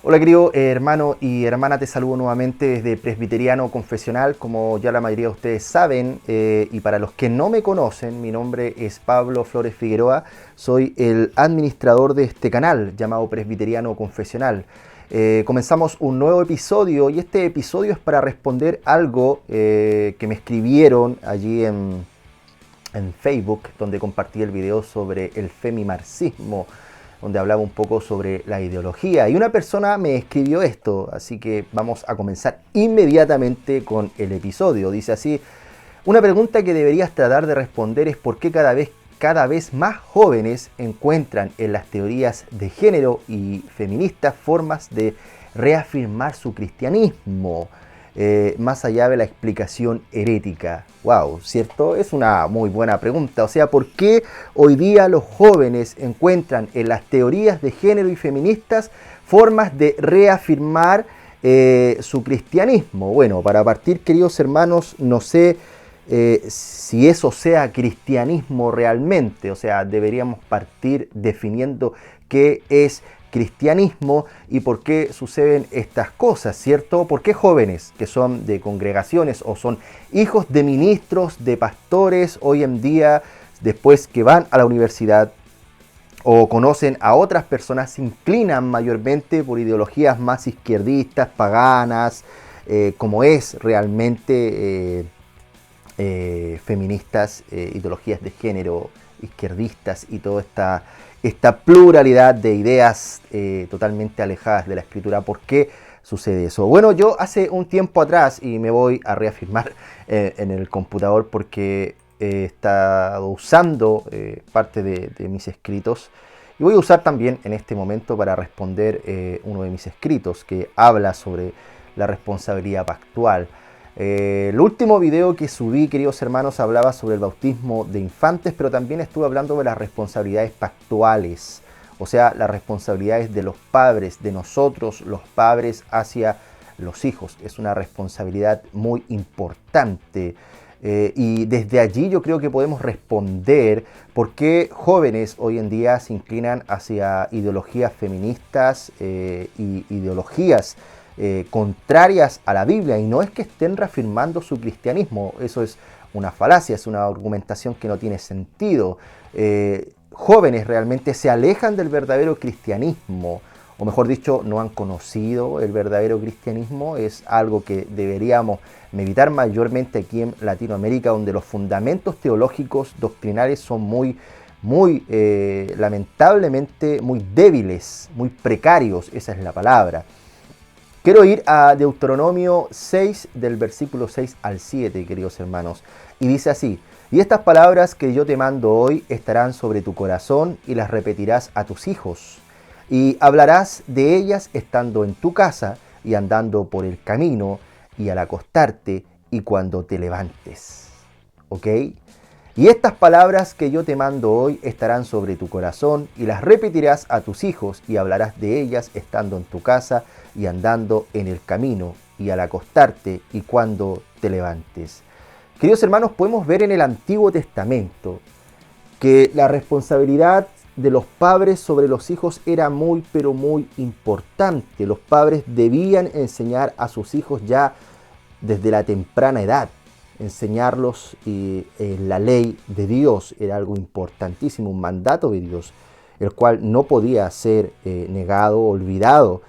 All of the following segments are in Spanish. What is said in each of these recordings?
Hola querido hermano y hermana, te saludo nuevamente desde Presbiteriano Confesional, como ya la mayoría de ustedes saben, y para los que no me conocen, mi nombre es Pablo Flores Figueroa, soy el administrador de este canal llamado Presbiteriano Confesional. Comenzamos un nuevo episodio y este episodio es para responder algo que me escribieron allí en Facebook, donde compartí el video sobre el femimarxismo, donde hablaba un poco sobre la ideología. Y una persona me escribió esto, así que vamos a comenzar inmediatamente con el episodio. Dice así: una pregunta que deberías tratar de responder es por qué cada vez más jóvenes encuentran en las teorías de género y feministas formas de reafirmar su cristianismo, más allá de la explicación herética. Wow, ¿cierto? Es una muy buena pregunta. O sea, ¿por qué hoy día los jóvenes encuentran en las teorías de género y feministas formas de reafirmar su cristianismo? Bueno, para partir, queridos hermanos, no sé si eso sea cristianismo realmente. O sea, deberíamos partir definiendo qué es cristianismo y por qué suceden estas cosas, ¿cierto? ¿Por qué jóvenes que son de congregaciones o son hijos de ministros, de pastores, hoy en día, después que van a la universidad o conocen a otras personas, se inclinan mayormente por ideologías más izquierdistas, paganas, como es realmente feministas, ideologías de género, izquierdistas y toda esta pluralidad de ideas totalmente alejadas de la escritura? ¿Por qué sucede eso? Bueno, yo hace un tiempo atrás, y me voy a reafirmar en el computador porque he estado usando parte de mis escritos, y voy a usar también en este momento para responder uno de mis escritos que habla sobre la responsabilidad pactual. El último video que subí, queridos hermanos, hablaba sobre el bautismo de infantes, pero también estuve hablando de las responsabilidades pactuales, o sea, las responsabilidades de los padres, de nosotros los padres hacia los hijos. Es una responsabilidad muy importante. Y desde allí yo creo que podemos responder por qué jóvenes hoy en día se inclinan hacia ideologías feministas y ideologías contrarias a la Biblia, y no es que estén reafirmando su cristianismo. Eso es una falacia, es una argumentación que no tiene sentido. Jóvenes realmente se alejan del verdadero cristianismo, o mejor dicho, no han conocido el verdadero cristianismo. Es algo que deberíamos meditar mayormente aquí en Latinoamérica, donde los fundamentos teológicos doctrinales son muy lamentablemente muy débiles, muy precarios, esa es la palabra. Quiero ir a Deuteronomio 6, del versículo 6 al 7, queridos hermanos. Y dice así: y estas palabras que yo te mando hoy estarán sobre tu corazón y las repetirás a tus hijos. Y hablarás de ellas estando en tu casa y andando por el camino y al acostarte y cuando te levantes. ¿Ok? Y estas palabras que yo te mando hoy estarán sobre tu corazón y las repetirás a tus hijos y hablarás de ellas estando en tu casa y andando en el camino y al acostarte y cuando te levantes. Queridos hermanos, podemos ver en el Antiguo Testamento que la responsabilidad de los padres sobre los hijos era muy, pero muy importante. Los padres debían enseñar a sus hijos ya desde la temprana edad. Enseñarlos la ley de Dios era algo importantísimo, un mandato de Dios, el cual no podía ser negado, olvidado.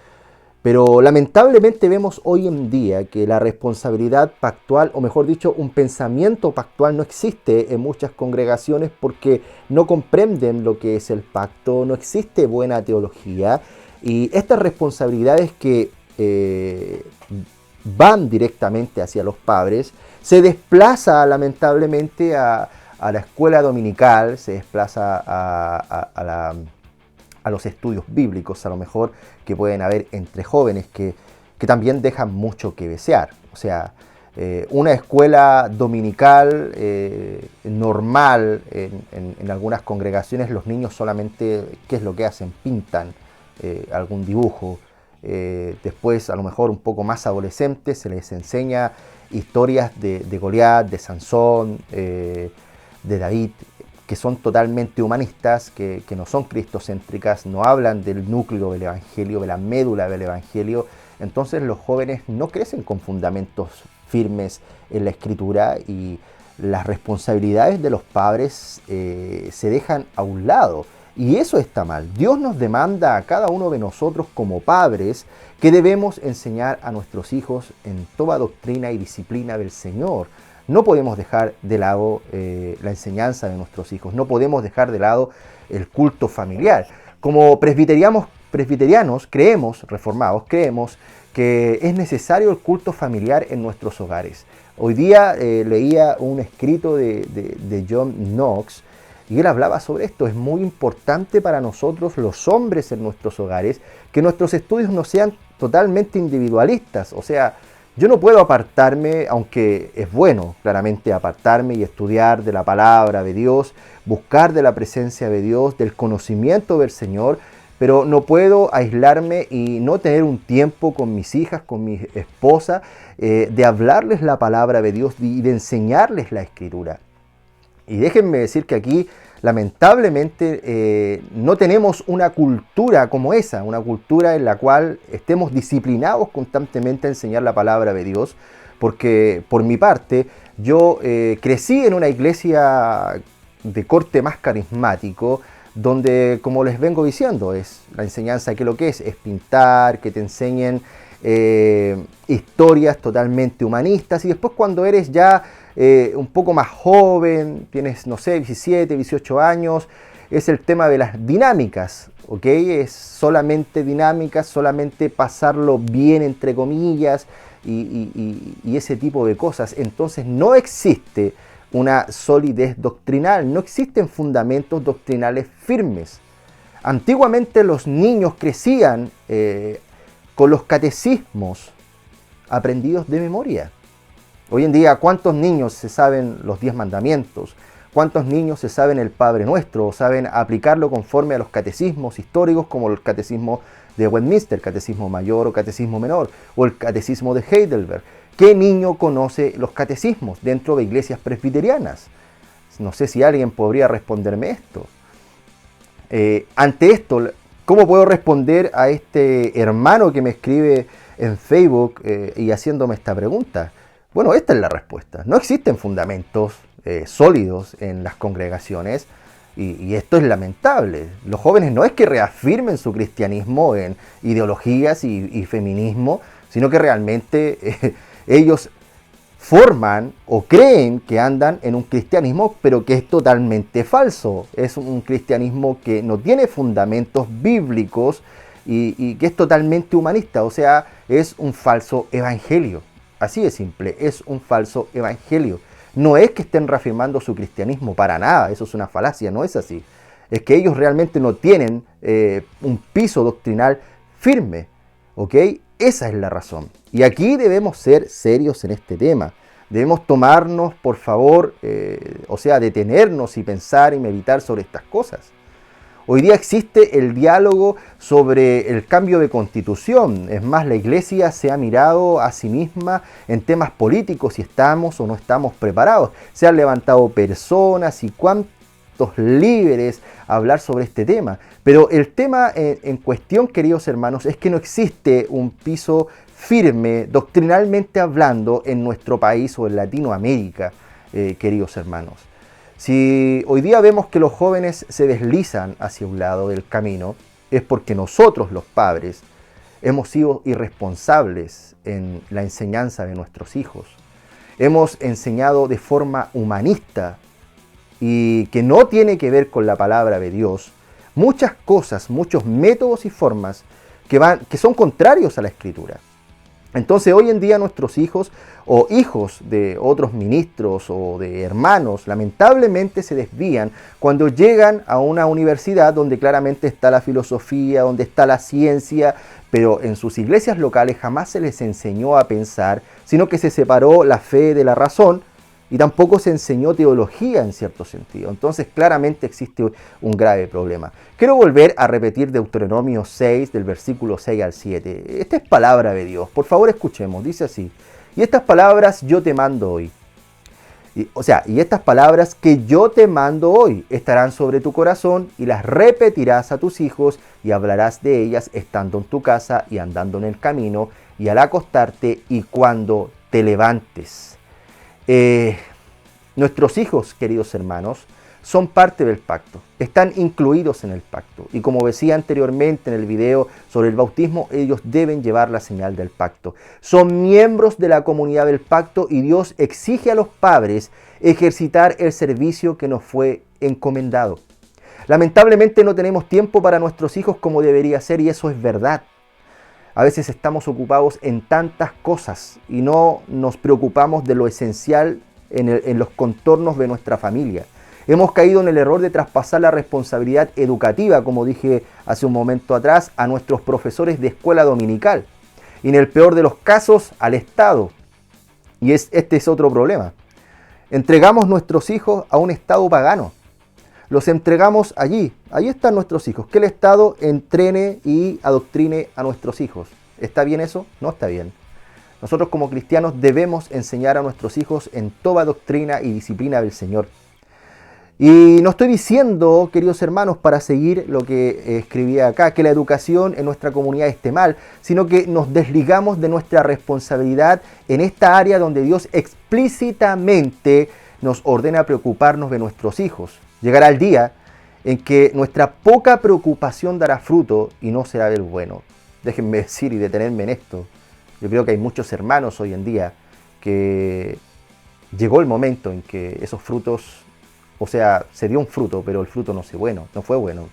Pero lamentablemente vemos hoy en día que la responsabilidad pactual, o mejor dicho, un pensamiento pactual no existe en muchas congregaciones porque no comprenden lo que es el pacto, no existe buena teología, y estas responsabilidades que van directamente hacia los padres se desplaza lamentablemente a la escuela dominical, se desplaza a los estudios bíblicos, a lo mejor, que pueden haber entre jóvenes que también dejan mucho que desear. O sea, una escuela dominical normal en algunas congregaciones, los niños solamente, ¿qué es lo que hacen? Pintan algún dibujo. Después, a lo mejor un poco más adolescentes, se les enseña historias de Goliat, de Sansón, de David, que son totalmente humanistas, que no son cristocéntricas, no hablan del núcleo del Evangelio, de la médula del Evangelio. Entonces los jóvenes no crecen con fundamentos firmes en la Escritura y las responsabilidades de los padres se dejan a un lado. Y eso está mal. Dios nos demanda a cada uno de nosotros como padres que debemos enseñar a nuestros hijos en toda doctrina y disciplina del Señor. No podemos dejar de lado la enseñanza de nuestros hijos, no podemos dejar de lado el culto familiar. Como presbiterianos creemos, reformados, creemos que es necesario el culto familiar en nuestros hogares. Hoy día leía un escrito de John Knox y él hablaba sobre esto. Es muy importante para nosotros, los hombres en nuestros hogares, que nuestros estudios no sean totalmente individualistas. O sea, yo no puedo apartarme, aunque es bueno claramente apartarme y estudiar de la palabra de Dios, buscar de la presencia de Dios, del conocimiento del Señor, pero no puedo aislarme y no tener un tiempo con mis hijas, con mi esposa, de hablarles la palabra de Dios y de enseñarles la Escritura. Y déjenme decir que aquí, lamentablemente, no tenemos una cultura como esa, una cultura en la cual estemos disciplinados constantemente a enseñar la palabra de Dios, porque por mi parte, yo crecí en una iglesia de corte más carismático, donde, como les vengo diciendo, es la enseñanza que lo que es pintar, que te enseñen historias totalmente humanistas, y después cuando eres ya un poco más joven, tienes, no sé, 17, 18 años, es el tema de las dinámicas, ¿ok? Es solamente dinámicas, solamente pasarlo bien, entre comillas, y ese tipo de cosas. Entonces no existe una solidez doctrinal, no existen fundamentos doctrinales firmes. Antiguamente los niños crecían con los catecismos aprendidos de memoria. Hoy en día, ¿cuántos niños se saben los 10 mandamientos? ¿Cuántos niños se saben el Padre Nuestro o saben aplicarlo conforme a los catecismos históricos como el catecismo de Westminster, catecismo mayor o catecismo menor, o el catecismo de Heidelberg? ¿Qué niño conoce los catecismos dentro de iglesias presbiterianas? No sé si alguien podría responderme esto. Ante esto, ¿cómo puedo responder a este hermano que me escribe en Facebook y haciéndome esta pregunta? Bueno, esta es la respuesta. No existen fundamentos sólidos en las congregaciones y esto es lamentable. Los jóvenes no es que reafirmen su cristianismo en ideologías y feminismo, sino que realmente ellos forman o creen que andan en un cristianismo, pero que es totalmente falso. Es un cristianismo que no tiene fundamentos bíblicos y que es totalmente humanista. O sea, es un falso evangelio. Así de simple, es un falso evangelio. No es que estén reafirmando su cristianismo para nada, eso es una falacia, no es así. Es que ellos realmente no tienen un piso doctrinal firme, ¿ok? Esa es la razón. Y aquí debemos ser serios en este tema. Debemos tomarnos, por favor, detenernos y pensar y meditar sobre estas cosas. Hoy día existe el diálogo sobre el cambio de constitución. Es más, la iglesia se ha mirado a sí misma en temas políticos, si estamos o no estamos preparados. Se han levantado personas y cuántos líderes a hablar sobre este tema. Pero el tema en cuestión, queridos hermanos, es que no existe un piso firme, doctrinalmente hablando, en nuestro país o en Latinoamérica, queridos hermanos. Si hoy día vemos que los jóvenes se deslizan hacia un lado del camino, es porque nosotros, los padres, hemos sido irresponsables en la enseñanza de nuestros hijos. Hemos enseñado de forma humanista y que no tiene que ver con la palabra de Dios muchas cosas, muchos métodos y formas que son contrarios a la Escritura. Entonces hoy en día nuestros hijos o hijos de otros ministros o de hermanos lamentablemente se desvían cuando llegan a una universidad donde claramente está la filosofía, donde está la ciencia, pero en sus iglesias locales jamás se les enseñó a pensar, sino que se separó la fe de la razón y tampoco se enseñó teología en cierto sentido. Entonces claramente existe un grave problema. Quiero volver a repetir Deuteronomio 6, del versículo 6 al 7. Esta es palabra de Dios. Por favor escuchemos. Dice así: y estas palabras yo te mando hoy. Y estas palabras que yo te mando hoy estarán sobre tu corazón y las repetirás a tus hijos y hablarás de ellas estando en tu casa y andando en el camino y al acostarte y cuando te levantes. Nuestros hijos, queridos hermanos, son parte del pacto, están incluidos en el pacto. Y como decía anteriormente en el video sobre el bautismo, ellos deben llevar la señal del pacto. Son miembros de la comunidad del pacto y Dios exige a los padres ejercitar el servicio que nos fue encomendado. Lamentablemente no tenemos tiempo para nuestros hijos como debería ser y eso es verdad. A veces estamos ocupados en tantas cosas y no nos preocupamos de lo esencial en los contornos de nuestra familia. Hemos caído en el error de traspasar la responsabilidad educativa, como dije hace un momento atrás, a nuestros profesores de escuela dominical. Y en el peor de los casos, al Estado. Y este es otro problema. Entregamos nuestros hijos a un Estado pagano. Los entregamos allí. Ahí están nuestros hijos. Que el Estado entrene y adoctrine a nuestros hijos. ¿Está bien eso? No está bien. Nosotros como cristianos debemos enseñar a nuestros hijos en toda doctrina y disciplina del Señor. Y no estoy diciendo, queridos hermanos, para seguir lo que escribía acá, que la educación en nuestra comunidad esté mal, sino que nos desligamos de nuestra responsabilidad en esta área donde Dios explícitamente nos ordena preocuparnos de nuestros hijos. Llegará el día en que nuestra poca preocupación dará fruto y no será del bueno. Déjenme decir y detenerme en esto. Yo creo que hay muchos hermanos hoy en día que llegó el momento en que esos frutos, o sea, se dio un fruto, pero el fruto no fue bueno.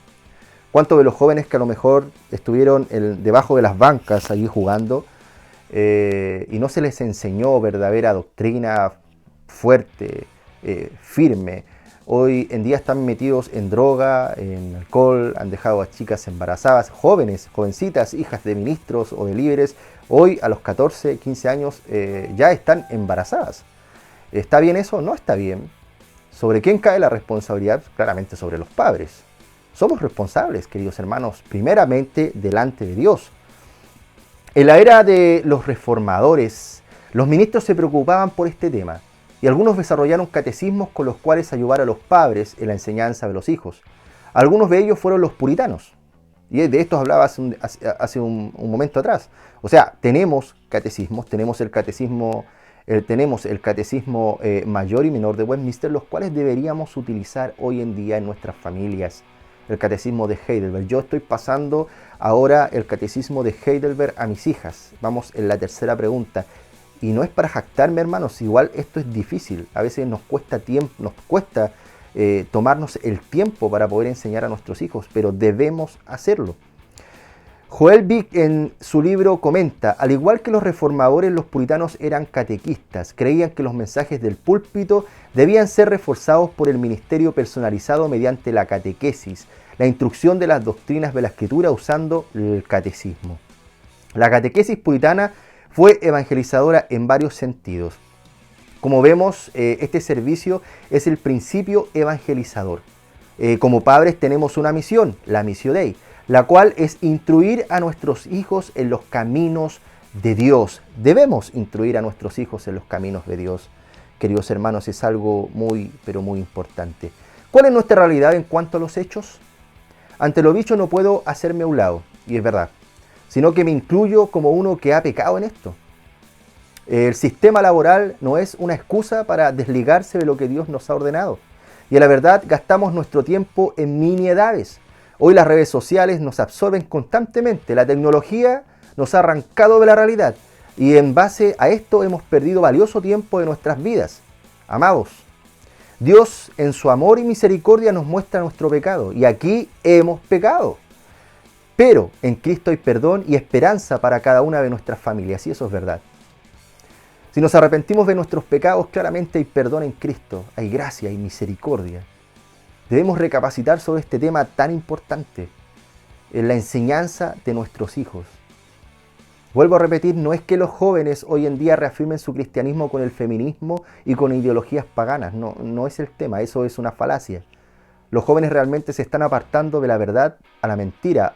¿Cuántos de los jóvenes que a lo mejor estuvieron debajo de las bancas allí jugando y no se les enseñó verdadera doctrina fuerte, firme? Hoy en día están metidos en droga, en alcohol, han dejado a chicas embarazadas, jóvenes, jovencitas, hijas de ministros o de líderes. Hoy a los 14, 15 años ya están embarazadas. ¿Está bien eso? No está bien. ¿Sobre quién cae la responsabilidad? Claramente sobre los padres. Somos responsables, queridos hermanos, primeramente delante de Dios. En la era de los reformadores, los ministros se preocupaban por este tema y algunos desarrollaron catecismos con los cuales ayudar a los padres en la enseñanza de los hijos. Algunos de ellos fueron los puritanos. Y de esto hablaba hace un momento atrás. O sea, tenemos catecismos, tenemos el catecismo mayor y menor de Westminster, los cuales deberíamos utilizar hoy en día en nuestras familias. El catecismo de Heidelberg. Yo estoy pasando ahora el catecismo de Heidelberg a mis hijas. Vamos en la tercera pregunta. Y no es para jactarme, hermanos, igual esto es difícil. A veces nos cuesta tomarnos el tiempo para poder enseñar a nuestros hijos, pero debemos hacerlo. Joel Vick en su libro comenta, al igual que los reformadores, los puritanos eran catequistas, creían que los mensajes del púlpito debían ser reforzados por el ministerio personalizado mediante la catequesis, la instrucción de las doctrinas de la Escritura usando el catecismo. La catequesis puritana fue evangelizadora en varios sentidos. Como vemos, este servicio es el principio evangelizador. Como padres tenemos una misión, la Missio Dei, la cual es instruir a nuestros hijos en los caminos de Dios. Debemos instruir a nuestros hijos en los caminos de Dios. Queridos hermanos, es algo muy, pero muy importante. ¿Cuál es nuestra realidad en cuanto a los hechos? Ante lo dicho no puedo hacerme a un lado, y es verdad, sino que me incluyo como uno que ha pecado en esto. El sistema laboral no es una excusa para desligarse de lo que Dios nos ha ordenado. Y a la verdad gastamos nuestro tiempo en nimiedades. Hoy las redes sociales nos absorben constantemente. La tecnología nos ha arrancado de la realidad. Y en base a esto hemos perdido valioso tiempo de nuestras vidas. Amados, Dios en su amor y misericordia nos muestra nuestro pecado. Y aquí hemos pecado. Pero en Cristo hay perdón y esperanza para cada una de nuestras familias. Y eso es verdad. Si nos arrepentimos de nuestros pecados, claramente hay perdón en Cristo, hay gracia y misericordia. Debemos recapacitar sobre este tema tan importante, en la enseñanza de nuestros hijos. Vuelvo a repetir, no es que los jóvenes hoy en día reafirmen su cristianismo con el feminismo y con ideologías paganas, no es el tema, eso es una falacia. Los jóvenes realmente se están apartando de la verdad a la mentira,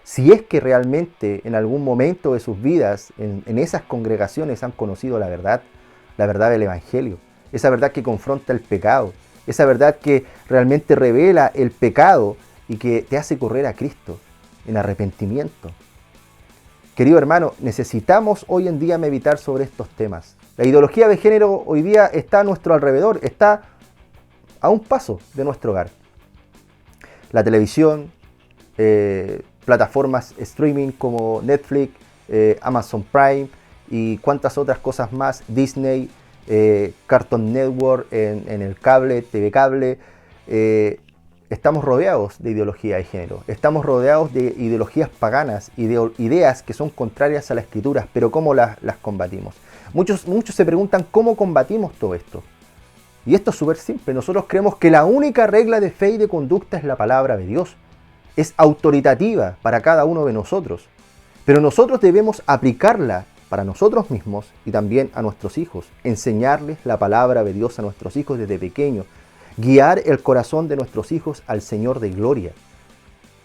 si es que realmente en algún momento de sus vidas, en esas congregaciones han conocido la verdad del Evangelio. esa verdad que confronta el pecado, esa verdad que realmente revela el pecado y que te hace correr a Cristo en arrepentimiento. Querido hermano, necesitamos hoy en día meditar sobre estos temas. La ideología de género hoy día está a nuestro alrededor, está a un paso de nuestro hogar. La televisión, plataformas streaming como Netflix, Amazon Prime y cuantas otras cosas más, Disney, Cartoon Network en el cable, TV cable, estamos rodeados de ideología de género, estamos rodeados de ideologías paganas y de ideas que son contrarias a las escrituras, pero ¿cómo las combatimos? Muchos se preguntan cómo combatimos todo esto. Y esto es súper simple, nosotros creemos que la única regla de fe y de conducta es la palabra de Dios. Es autoritativa para cada uno de nosotros, pero nosotros debemos aplicarla para nosotros mismos y también a nuestros hijos, enseñarles la palabra de Dios a nuestros hijos desde pequeños, guiar el corazón de nuestros hijos al Señor de gloria.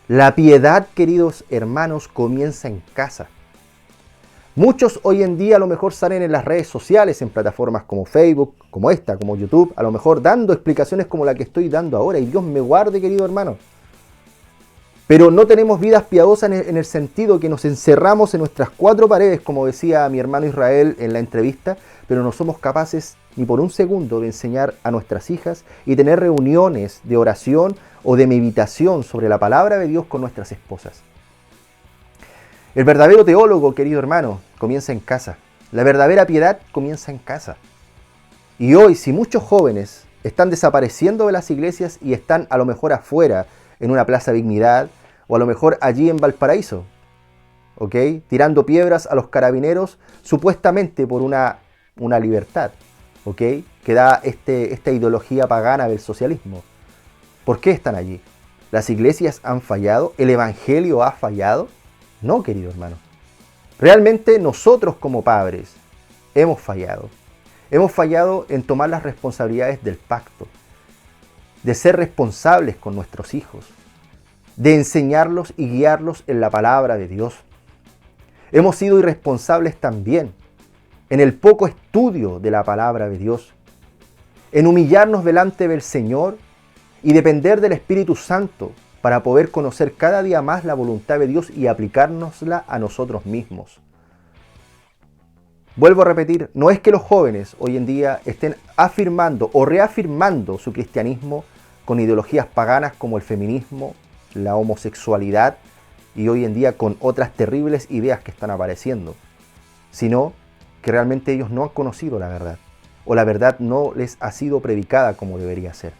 La piedad, queridos hermanos, comienza en casa. Muchos hoy en día a lo mejor salen en las redes sociales, en plataformas como Facebook, como esta, como YouTube, a lo mejor dando explicaciones como la que estoy dando ahora, y Dios me guarde, querido hermano. Pero no tenemos vidas piadosas en el sentido que nos encerramos en nuestras cuatro paredes, como decía mi hermano Israel en la entrevista, pero no somos capaces ni por un segundo de enseñar a nuestras hijas y tener reuniones de oración o de meditación sobre la palabra de Dios con nuestras esposas. El verdadero teólogo, querido hermano, comienza en casa. La verdadera piedad comienza en casa. Y hoy, si muchos jóvenes están desapareciendo de las iglesias y están a lo mejor afuera, en una plaza Dignidad, o a lo mejor allí en Valparaíso, ¿ok? Tirando piedras a los carabineros, supuestamente por una libertad, ¿ok? Que da esta ideología pagana del socialismo. ¿Por qué están allí? ¿Las iglesias han fallado? ¿El evangelio ha fallado? No, querido hermano. Realmente nosotros como padres hemos fallado. Hemos fallado en tomar las responsabilidades del pacto, de ser responsables con nuestros hijos, de enseñarlos y guiarlos en la palabra de Dios. Hemos sido irresponsables también en el poco estudio de la palabra de Dios, en humillarnos delante del Señor y depender del Espíritu Santo para poder conocer cada día más la voluntad de Dios y aplicárnosla a nosotros mismos. Vuelvo a repetir, no es que los jóvenes hoy en día estén afirmando o reafirmando su cristianismo con ideologías paganas como el feminismo, la homosexualidad y hoy en día con otras terribles ideas que están apareciendo, sino que realmente ellos no han conocido la verdad o la verdad no les ha sido predicada como debería ser.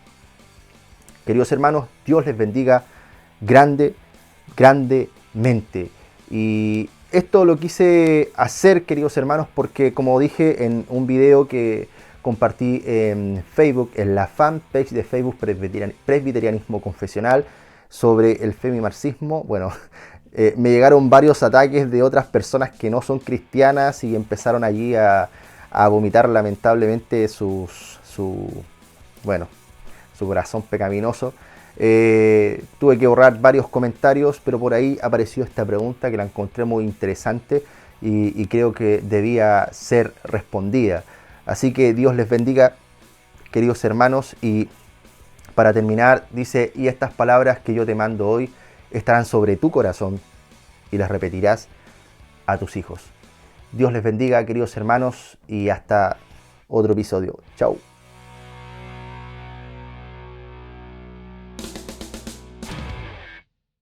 Queridos hermanos, Dios les bendiga grandemente. Y esto lo quise hacer, queridos hermanos, porque como dije en un video que compartí en Facebook, en la fanpage de Facebook Presbiterianismo Confesional, sobre el femimarxismo, bueno, me llegaron varios ataques de otras personas que no son cristianas y empezaron allí a vomitar lamentablemente su corazón pecaminoso. Tuve que borrar varios comentarios, pero por ahí apareció esta pregunta que la encontré muy interesante y creo que debía ser respondida. Así que Dios les bendiga, queridos hermanos, y para terminar dice: y estas palabras que yo te mando hoy estarán sobre tu corazón y las repetirás a tus hijos. Dios les bendiga, queridos hermanos, y hasta otro episodio. Chau.